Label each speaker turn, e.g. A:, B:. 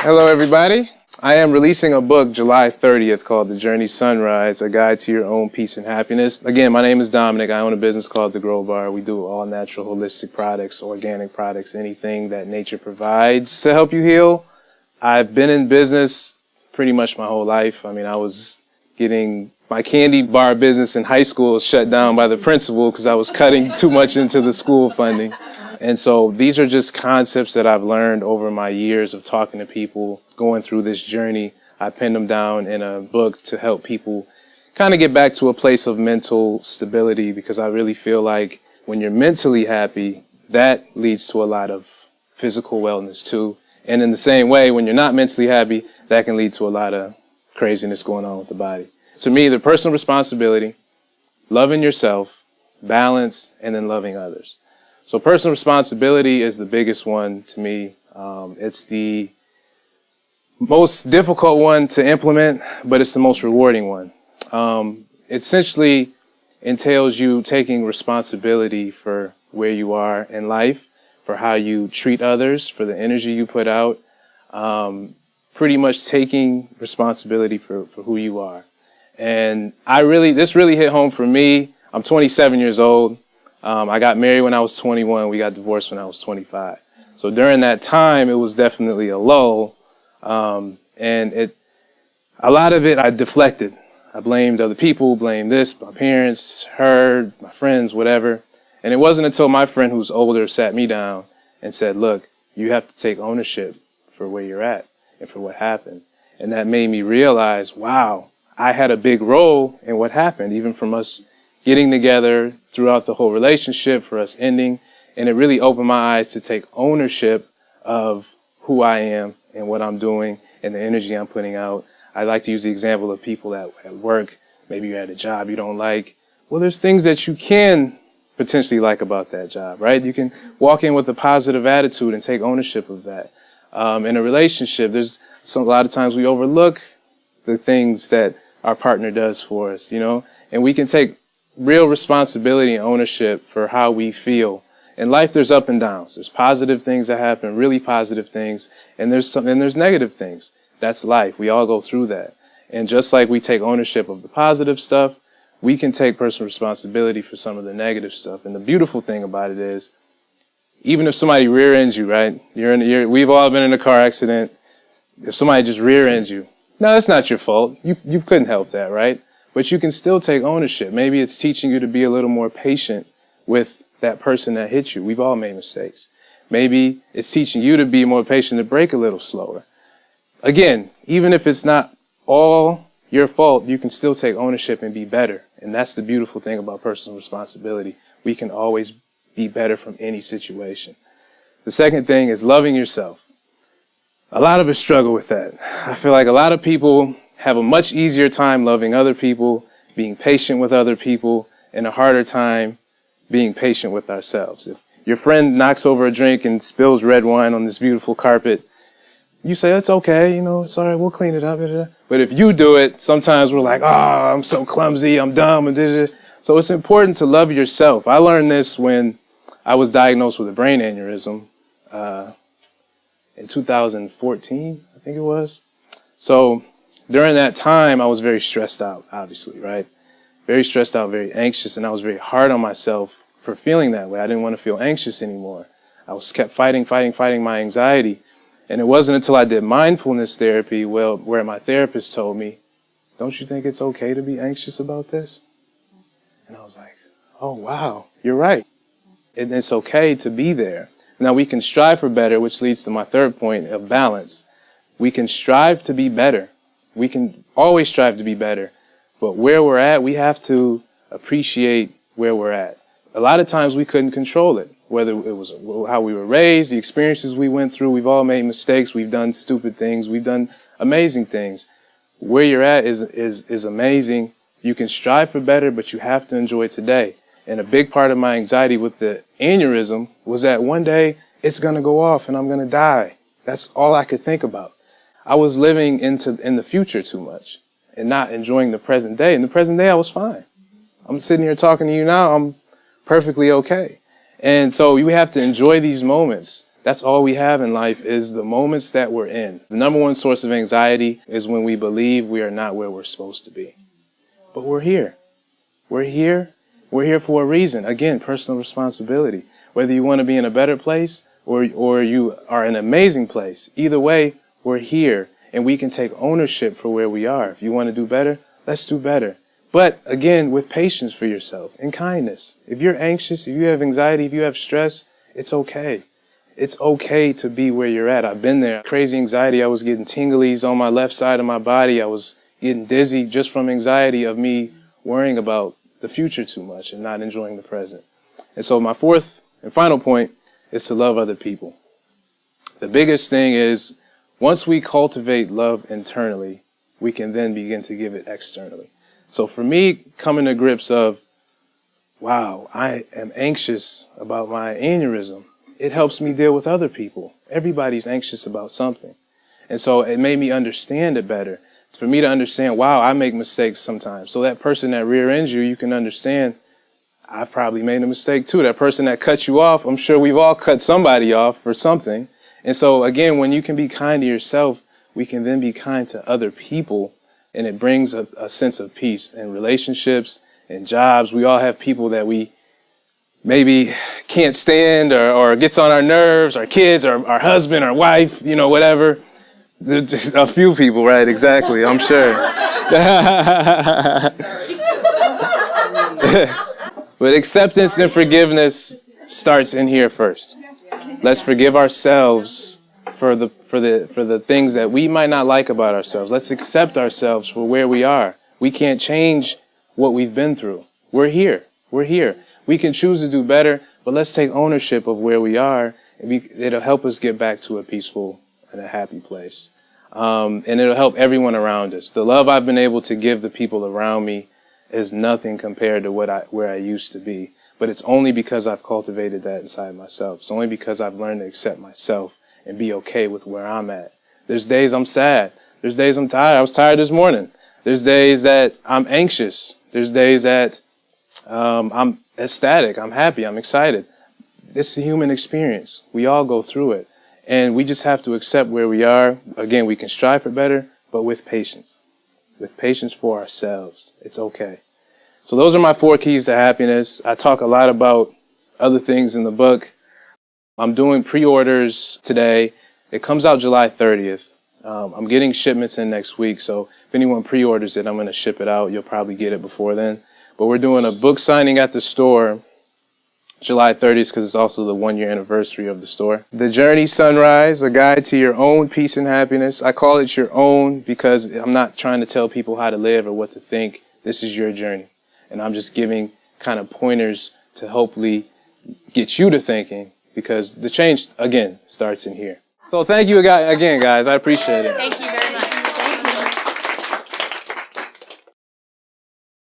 A: Hello, everybody. I am releasing a book July 30th called The Journey Sunrise, A Guide to Your Own Peace and Happiness. Again, my name is Dominic. I own a business called The Grow Bar. We do all natural, holistic products, organic products, anything that nature provides to help you heal. I've been in business pretty much my whole life. I mean, I was getting my candy bar business in high school shut down by the principal because I was cutting too much into the school funding. And so these are just concepts that I've learned over my years of talking to people, going through this journey. I penned them down in a book to help people kind of get back to a place of mental stability, because I really feel like when you're mentally happy, that leads to a lot of physical wellness too. And in the same way, when you're not mentally happy, that can lead to a lot of craziness going on with the body. To me, the personal responsibility, loving yourself, balance, and then loving others. So personal responsibility is the biggest one to me. It's the most difficult one to implement, but it's the most rewarding one. It essentially entails you taking responsibility for where you are in life, for how you treat others, for the energy you put out, pretty much taking responsibility for who you are. And this really hit home for me. I'm 27 years old. I got married when I was 21. We got divorced when I was 25. So during that time, it was definitely a lull. And a lot of it I deflected. I blamed other people, blamed this, my parents, her, my friends, whatever. And it wasn't until my friend who's older sat me down and said, look, you have to take ownership for where you're at and for what happened. And that made me realize, wow, I had a big role in what happened, even from us getting together throughout the whole relationship, for us ending. And it really opened my eyes to take ownership of who I am and what I'm doing and the energy I'm putting out. I like to use the example of people at work. Maybe you're at a job you don't like. Well, there's things that you can potentially like about that job, right? You can walk in with a positive attitude and take ownership of that. In a relationship, a lot of times we overlook the things that our partner does for us, and we can take real responsibility and ownership for how we feel. In life, there's up and downs. There's positive things that happen, really positive things, and there's negative things. That's life. We all go through that. And just like we take ownership of the positive stuff, we can take personal responsibility for some of the negative stuff. And the beautiful thing about it is, even if somebody rear ends you, right? We've all been in a car accident. If somebody just rear ends you, no, that's not your fault. You couldn't help that, right? But you can still take ownership. Maybe it's teaching you to be a little more patient with that person that hit you. We've all made mistakes. Maybe it's teaching you to be more patient, to brake a little slower. Again, even if it's not all your fault, you can still take ownership and be better. And that's the beautiful thing about personal responsibility. We can always be better from any situation. The second thing is loving yourself. A lot of us struggle with that. I feel like a lot of people have a much easier time loving other people, being patient with other people, and a harder time being patient with ourselves. If your friend knocks over a drink and spills red wine on this beautiful carpet, you say, it's okay, it's all right, we'll clean it up. But if you do it, sometimes we're like, oh, I'm so clumsy, I'm dumb. So it's important to love yourself. I learned this when I was diagnosed with a brain aneurysm in 2014, I think it was. So during that time, I was very stressed out, obviously, right? Very stressed out, very anxious, and I was very hard on myself for feeling that way. I didn't want to feel anxious anymore. I kept fighting my anxiety. And it wasn't until I did mindfulness therapy, where my therapist told me, don't you think it's okay to be anxious about this? And I was like, oh, wow, you're right. And it's okay to be there. Now, we can strive for better, which leads to my third point of balance. We can strive to be better. We can always strive to be better. But where we're at, we have to appreciate where we're at. A lot of times we couldn't control it, whether it was how we were raised, the experiences we went through. We've all made mistakes. We've done stupid things. We've done amazing things. Where you're at is amazing. You can strive for better, but you have to enjoy today. And a big part of my anxiety with the aneurysm was that one day it's going to go off and I'm going to die. That's all I could think about. I was living in the future too much and not enjoying the present day. In the present day, I was fine. I'm sitting here talking to you now. I'm perfectly okay. And so we have to enjoy these moments. That's all we have in life is the moments that we're in. The number one source of anxiety is when we believe we are not where we're supposed to be. But we're here. We're here. We're here for a reason. Again, personal responsibility. Whether you want to be in a better place or you are in an amazing place, either way, we're here and we can take ownership for where we are. If you want to do better, let's do better. But again, with patience for yourself and kindness. If you're anxious, if you have anxiety, if you have stress, it's okay. It's okay to be where you're at. I've been there. Crazy anxiety. I was getting tinglies on my left side of my body. I was getting dizzy just from anxiety of me worrying about the future too much and not enjoying the present. And so my fourth and final point is to love other people. The biggest thing is once we cultivate love internally, we can then begin to give it externally. So for me, coming to grips of, wow, I am anxious about my aneurysm. It helps me deal with other people. Everybody's anxious about something. And so it made me understand it better. For me to understand, wow, I make mistakes sometimes. So that person that rear ends you, you can understand, I've probably made a mistake too. That person that cut you off, I'm sure we've all cut somebody off for something. And so again, when you can be kind to yourself, we can then be kind to other people. And it brings a sense of peace in relationships and jobs. We all have people that we maybe can't stand or gets on our nerves, our kids, our husband, our wife, whatever. Just a few people, right? Exactly, I'm sure. But acceptance and forgiveness starts in here first. Let's forgive ourselves for the things that we might not like about ourselves. Let's accept ourselves for where we are. We can't change what we've been through. We're here. We're here. We can choose to do better, but let's take ownership of where we are. It'll help us get back to a peaceful and a happy place. And it'll help everyone around us. The love I've been able to give the people around me is nothing compared to where I used to be. But it's only because I've cultivated that inside myself. It's only because I've learned to accept myself and be okay with where I'm at. There's days I'm sad. There's days I'm tired. I was tired this morning. There's days that I'm anxious. There's days that I'm ecstatic. I'm happy. I'm excited. It's the human experience. We all go through it. And we just have to accept where we are. Again, we can strive for better, but with patience. With patience for ourselves. It's okay. So those are my 4 keys to happiness. I talk a lot about other things in the book. I'm doing pre-orders today. It comes out July 30th. I'm getting shipments in next week. So if anyone pre-orders it, I'm going to ship it out. You'll probably get it before then. But we're doing a book signing at the store July 30th because it's also the 1-year anniversary of the store. The Journey Sunrise, a guide to your own peace and happiness. I call it your own because I'm not trying to tell people how to live or what to think. This is your journey. And I'm just giving kind of pointers to hopefully get you to thinking because the change, again, starts in here. So thank you again, guys. I appreciate it.
B: Thank you.